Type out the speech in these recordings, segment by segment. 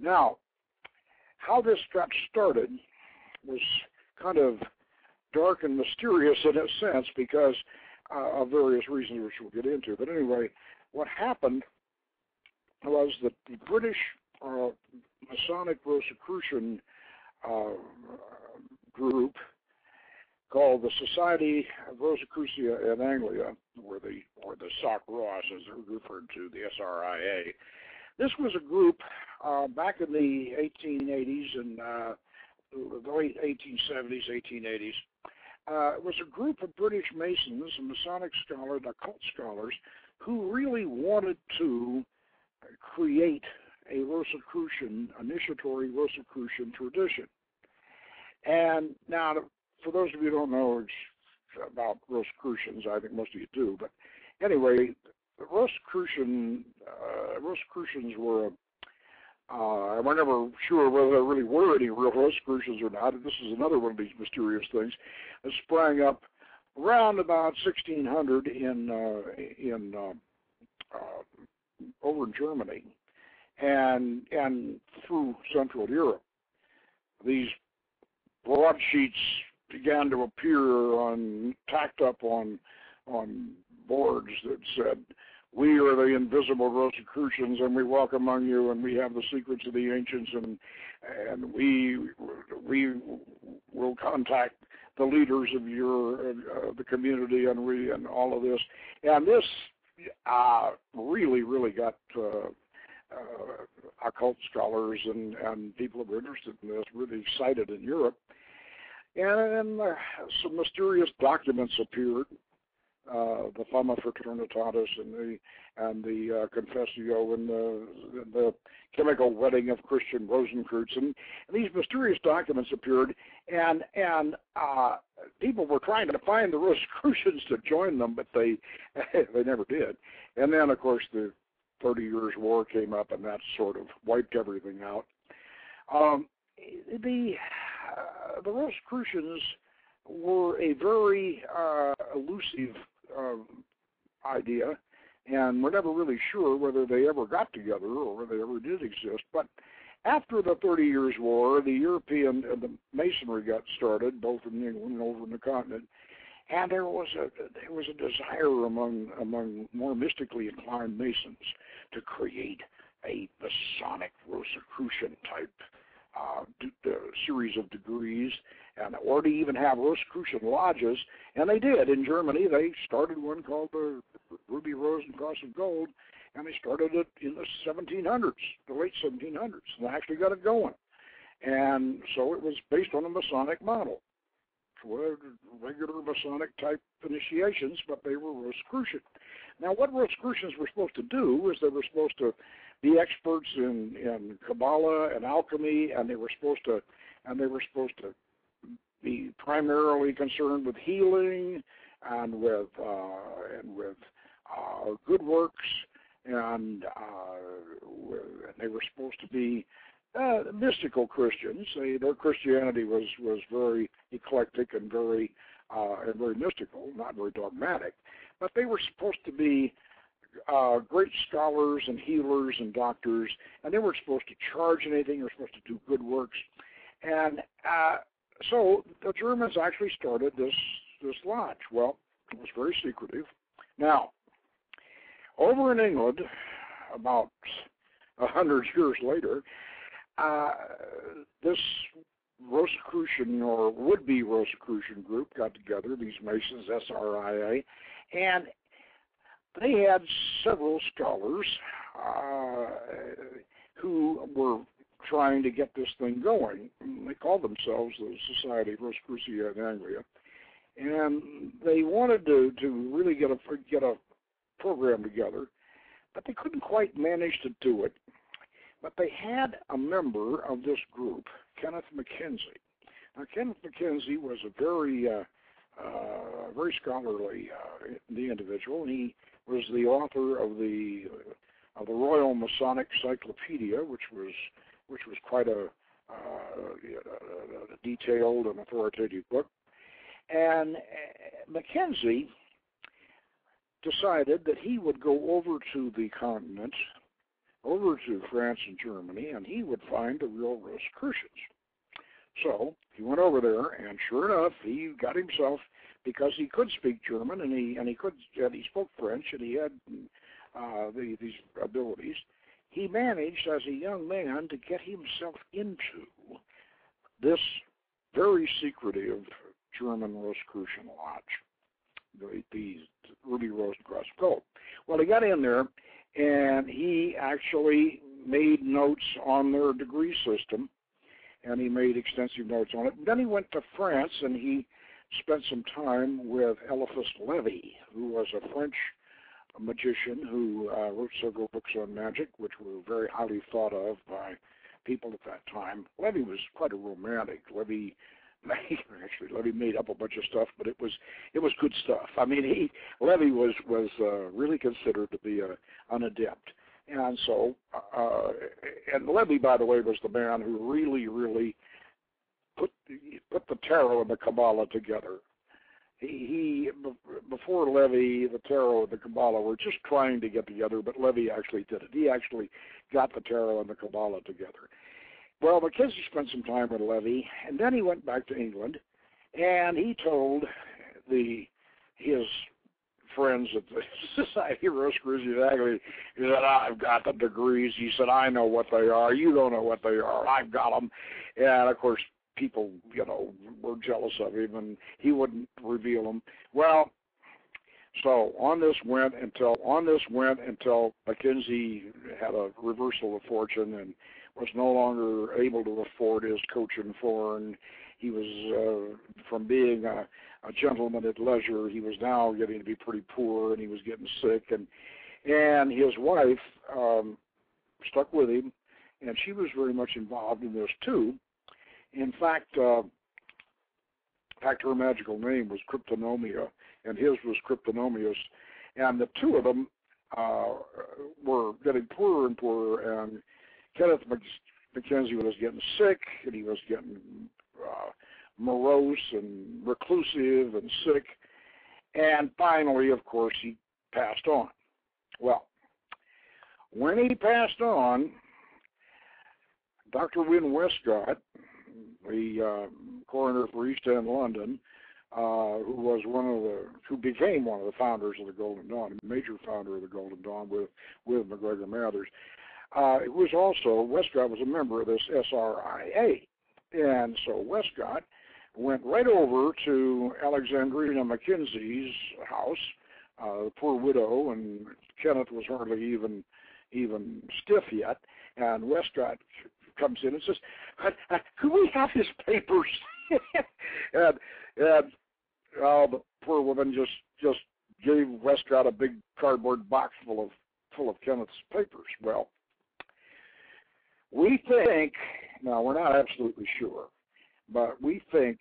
Now, how this got started was kind of dark and mysterious in a sense because of various reasons which we'll get into. But anyway, what happened was that the British Masonic Rosicrucian group called the Society of Rosicrucia in Anglia, or the SOC Ross as they're referred to, the SRIA. This was a group back in the 1880s and the late 1870s, 1880s. It was a group of British Masons and Masonic scholars, occult scholars, who really wanted to create a Rosicrucian, initiatory Rosicrucian tradition. And now, for those of you who don't know about Rosicrucians, I think most of you do, but anyway, the Rosicrucians were, we're never sure whether there really were any real Rosicrucians or not. This is another one of these mysterious things that sprang up around about 1600 over in Germany and through Central Europe. These broadsheets began to appear tacked up on boards that said, "We are the invisible Rosicrucians, and we walk among you, and we have the secrets of the ancients, and we will contact the leaders of the community, and all of this." And this really got occult scholars and people who were interested in this really excited in Europe. And some mysterious documents appeared, the Fama Fraternitatis and the Confessio and the Chemical Wedding of Christian Rosenkreutz, and these mysterious documents appeared, and people were trying to find the Rosicrucians to join them, but they never did. And then, of course, the 30 Years' War came up, and that sort of wiped everything out. The Rosicrucians were a very elusive idea, and we're never really sure whether they ever got together or whether they ever did exist. But after the 30 Years' War, the European the Masonry got started, both in England and over in the continent, and there was a desire among more mystically inclined Masons to create a Masonic Rosicrucian type series of degrees, or to even have Rosicrucian lodges, and they did. In Germany, they started one called the Ruby Rose and Cross of Gold, and they started it in the 1700s, the late 1700s, and actually got it going. And so it was based on a Masonic model, regular Masonic type initiations, but they were Rosicrucian. Now, what Rosicrucians were supposed to do is they were supposed to be experts in Kabbalah and alchemy, and they were supposed to be primarily concerned with healing and with good works, and they were supposed to be mystical Christians. Their Christianity was very eclectic and very mystical, not very dogmatic. But they were supposed to be great scholars and healers and doctors, and they weren't supposed to charge anything. They were supposed to do good works. And so the Germans actually started this lodge. Well, it was very secretive. Now, over in England, about 100 years later, this Rosicrucian or would-be Rosicrucian group got together, these Masons, SRIA, and they had several scholars who were trying to get this thing going. They called themselves the Society of Rosicrucia in Anglia, and they wanted to really get a program together, but they couldn't quite manage to do it. But they had a member of this group, Kenneth Mackenzie. Now, Kenneth Mackenzie was a very scholarly individual, and he was the author of the Royal Masonic Cyclopedia, which was quite a detailed and authoritative book. And Mackenzie decided that he would go over to the continent over to France and Germany, and he would find the real Rosicrucians. So he went over there, and sure enough, he got himself, because he could speak German and he spoke French, and he had these abilities. He managed, as a young man, to get himself into this very secretive German Rosicrucian lodge, the Ruby Rose and Cross of Gold. Well, he got in there, and he actually made notes on their degree system, and he made extensive notes on it. Then he went to France, and he spent some time with Eliphas Levi, who was a French magician who wrote several books on magic, which were very highly thought of by people at that time. Levi was quite a romantic. Levi made up a bunch of stuff, but it was good stuff. I mean, Levi was really considered to be an adept. And so, and Levi, by the way, was the man who really put the tarot and the Kabbalah together. Before Levi, the tarot and the Kabbalah were just trying to get together, but Levi actually did it. He actually got the tarot and the Kabbalah together. Well, Mackenzie spent some time with Levi, and then he went back to England, and he told his friends at the Society of Rosicrucians, he said, I've got the degrees. He said, I know what they are. You don't know what they are. I've got them. And, of course, people, were jealous of him, and he wouldn't reveal them. Well, so on this went until Mackenzie had a reversal of fortune and was no longer able to afford his coach and four, and he was, from being a gentleman at leisure, he was now getting to be pretty poor, and he was getting sick, and his wife stuck with him, and she was very much involved in this too. In fact, her magical name was Cryptonomia, and his was Cryptonomius, and the two of them were getting poorer and poorer, and Kenneth Mackenzie was getting sick, and he was getting morose and reclusive and sick, and finally, of course, he passed on. Well, when he passed on, Dr. Wynne Westcott, the coroner for East End London, who became one of the founders of the Golden Dawn, a major founder of the Golden Dawn with MacGregor Mathers, Westcott was a member of this SRIA. And so Westcott went right over to Alexandrina Mackenzie's house, the poor widow, and Kenneth was hardly even stiff yet, and Westcott comes in and says, could we have his papers? and the poor woman just gave Westcott a big cardboard box full of Kenneth's papers. Well, we think, now we're not absolutely sure, but we think,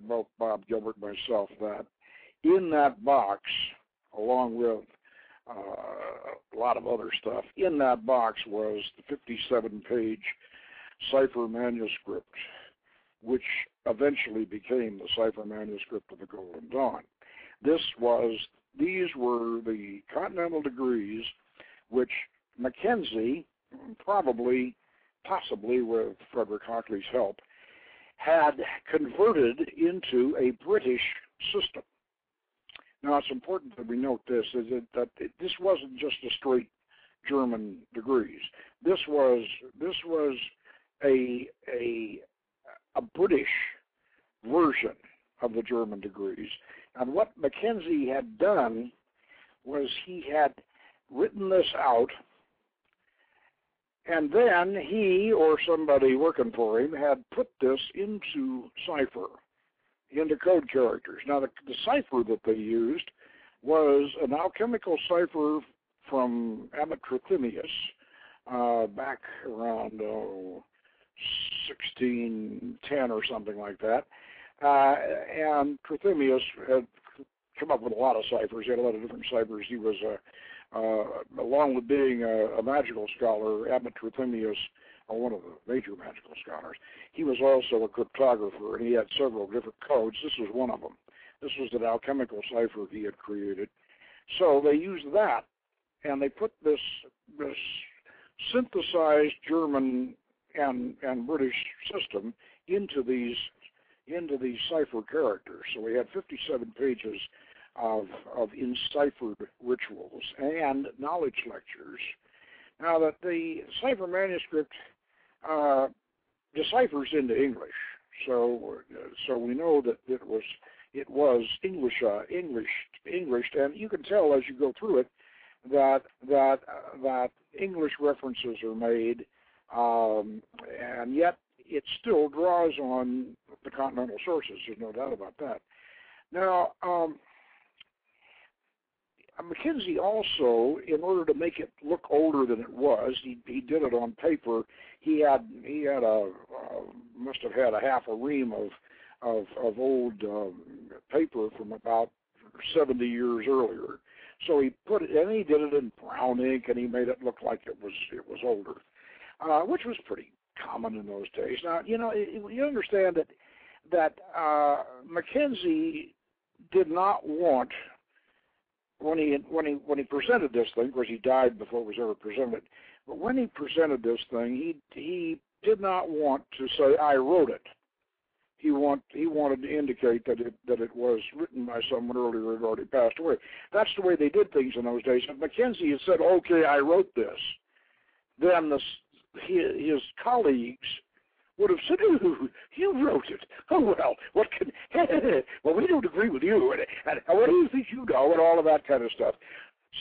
both Bob Gilbert and myself, that in that box, along with a lot of other stuff, in that box was the 57-page cipher manuscript, which eventually became the cipher manuscript of the Golden Dawn. These were the Continental degrees which Mackenzie, possibly with Frederick Hockley's help, had converted into a British system. Now, it's important that we note this, that this wasn't just a straight German degrees. This was a British version of the German degrees. And what Mackenzie had done was he had written this out, and then he or somebody working for him had put this into cipher, into code characters. Now, the cipher that they used was an alchemical cipher from Abbot Trithemius back around 1610 or something like that. And Trithemius had come up with a lot of ciphers. He had a lot of different ciphers. He was, along with being a magical scholar, Abbot Trithemius, one of the major magical scholars, he was also a cryptographer, and he had several different codes. This was one of them. This was an alchemical cipher he had created. So they used that, and they put this synthesized German and British system into these cipher characters. So we had 57 pages of enciphered rituals and knowledge lectures. Now that the cipher manuscript deciphers into English, so we know that it was English, and you can tell as you go through it that English references are made, and yet it still draws on the continental sources. There's no doubt about that. Now, Mackenzie also, in order to make it look older than it was, he did it on paper. He must have had a half a ream of old paper from about 70 years earlier. So he put it, and he did it in brown ink, and he made it look like it was older, which was pretty common in those days. Now, you understand that Mackenzie did not want, when he presented this thing, of course he died before it was ever presented, but when he presented this thing, he did not want to say, "I wrote it." He wanted to indicate that it was written by someone earlier who had already passed away. That's the way they did things in those days. If Mackenzie had said, "Okay, I wrote this," then his colleagues would have said, "Ooh, you wrote it. Oh, well, what can... well, we don't agree with you. And what do you think you know?" And all of that kind of stuff.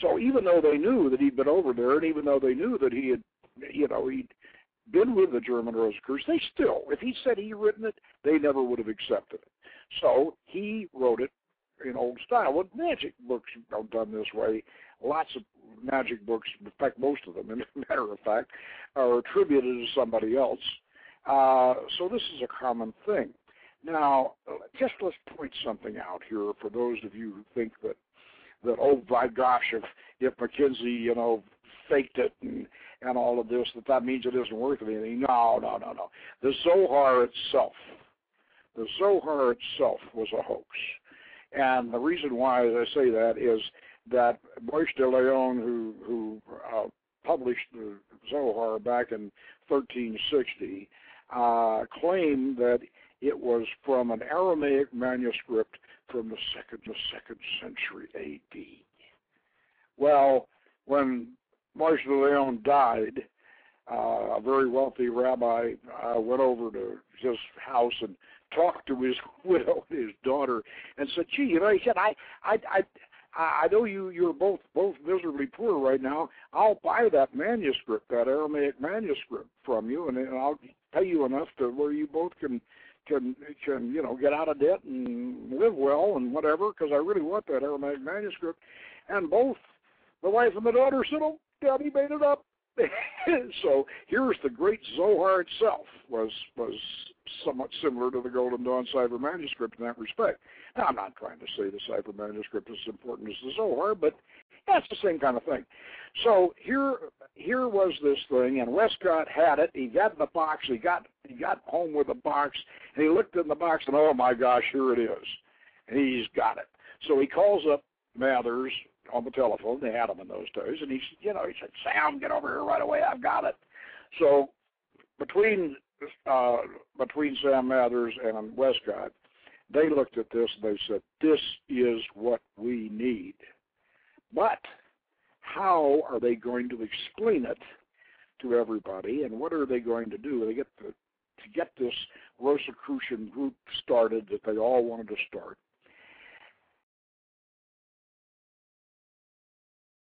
So even though they knew that he'd been over there, and even though they knew that he had, he'd been with the German Rosicrucians, they still, if he said he'd written it, they never would have accepted it. So he wrote it in old style. Well, magic books are done this way. Lots of magic books, in fact, most of them, as a matter of fact, are attributed to somebody else. So this is a common thing. Now, let's point something out here for those of you who think that oh my gosh, if Mackenzie, faked it and all of this, that means it isn't worth anything. No. The Zohar itself was a hoax. And the reason why I say that is that Bois de Leon, who published the Zohar back in 1360, claimed that it was from an Aramaic manuscript from the second century A.D. Well, when Bois de Leon died, a very wealthy rabbi went over to his house and talked to his widow and his daughter and said, "Gee, he said, I know you're both miserably poor right now. I'll buy that manuscript, that Aramaic manuscript from you, and I'll pay you enough to where you both can get out of debt and live well and whatever, because I really want that Aramaic manuscript." And both the wife and the daughter said, "Oh, Daddy made it up." So here's the great Zohar itself, was somewhat similar to the Golden Dawn cipher manuscript in that respect. Now, I'm not trying to say the cipher manuscript is as important as the Zohar, but that's the same kind of thing. So here was this thing, and Westcott had it. He got in the box. He got home with the box, and he looked in the box, and oh my gosh, here it is. He's got it. So he calls up Mathers on the telephone. They had him in those days, and he said, "Sam, get over here right away. I've got it." So between Sam Mathers and Westcott, they looked at this and they said, "This is what we need." But how are they going to explain it to everybody, and what are they going to do? They get to get this Rosicrucian group started that they all wanted to start.